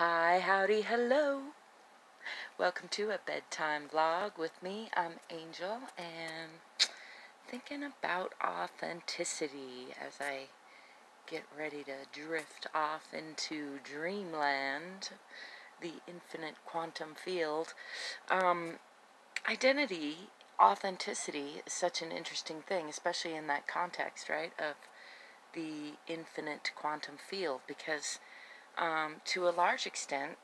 Hi, howdy, hello. Welcome to a bedtime vlog with me. I'm Angel and thinking about authenticity as I get ready to drift off into dreamland, the infinite quantum field. Identity, authenticity is such an interesting thing, especially in that context, right, of the infinite quantum field, because to a large extent,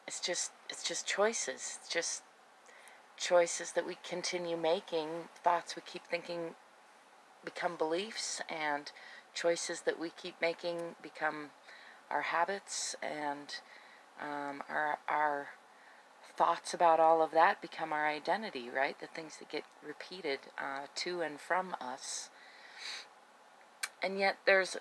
it's just choices. It's just choices that we continue making. Thoughts we keep thinking become beliefs, and choices that we keep making become our habits, and our thoughts about all of that become our identity, right? The things that get repeated to and from us. And yet there's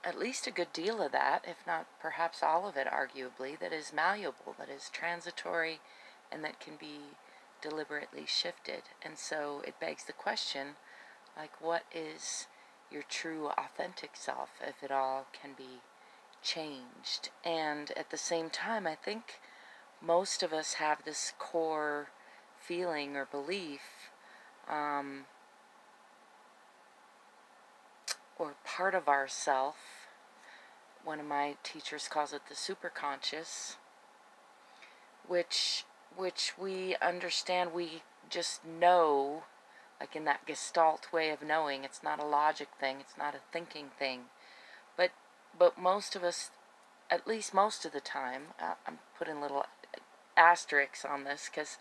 at least a good deal of that, if not perhaps all of it, arguably, that is malleable, that is transitory, and that can be deliberately shifted. And so it begs the question, like, what is your true authentic self if it all can be changed? And at the same time, I think most of us have this core feeling or belief, or part of ourself. One of my teachers calls it the Superconscious, which we understand, we just know, like in that Gestalt way of knowing. It's not a logic thing, it's not a thinking thing, but most of us, at least most of the time, I'm putting little asterisks on this because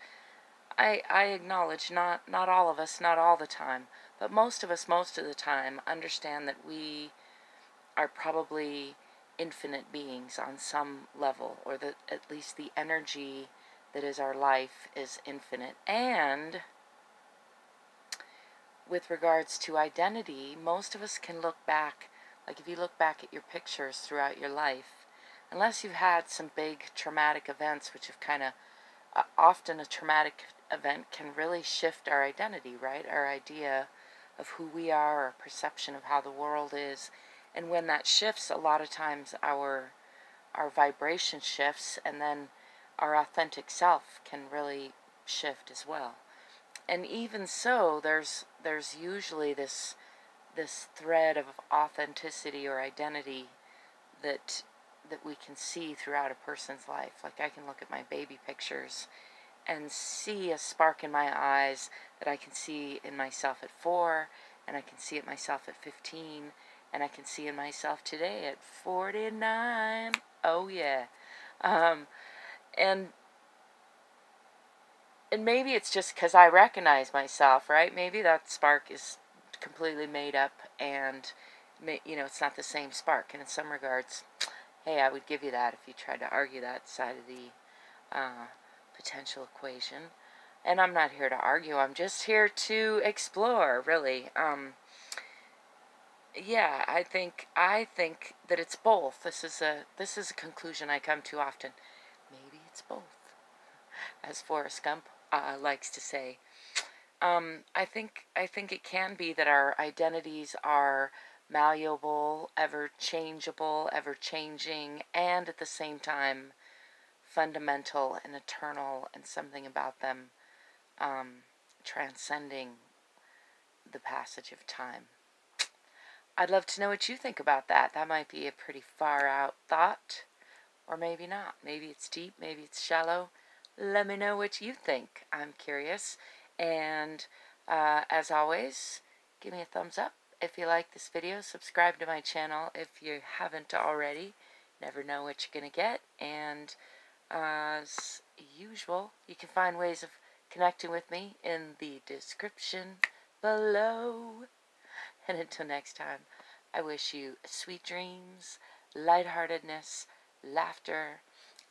I acknowledge not all of us, not all the time, but most of us most of the time understand that we are probably infinite beings on some level, or that at least the energy that is our life is infinite. And with regards to identity, most of us can look back, like if you look back at your pictures throughout your life, unless you've had some big traumatic events, which have kind of, often a traumatic event can really shift our identity, right? Our idea of who we are, our perception of how the world is. And when that shifts, a lot of times our vibration shifts, and then our authentic self can really shift as well. And even so, there's usually this thread of authenticity or identity that we can see throughout a person's life. Like, I can look at my baby pictures and see a spark in my eyes that I can see in myself at 4, and I can see it myself at 15, and I can see in myself today at 49. Oh yeah. And maybe it's just because I recognize myself, right? Maybe that spark is completely made up, and it's not the same spark. And in some regards, hey, I would give you that if you tried to argue that side of the potential equation. And I'm not here to argue. I'm just here to explore, really. Yeah, I think that it's both. This is a conclusion I come to often. Maybe it's both, as Forrest Gump likes to say. I think it can be that our identities are malleable, ever changeable, ever changing, and at the same time fundamental and eternal, and something about them transcending the passage of time. I'd love to know what you think about that. That might be a pretty far out thought, or maybe not. Maybe it's deep, maybe it's shallow. Let me know what you think. I'm curious. And as always, give me a thumbs up if you like this video. Subscribe to my channel if you haven't already. Never know what you're going to get. And as usual, you can find ways of connecting with me in the description below. And until next time, I wish you sweet dreams, lightheartedness, laughter,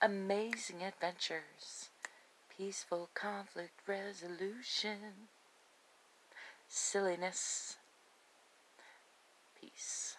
amazing adventures, peaceful conflict resolution, silliness. Peace.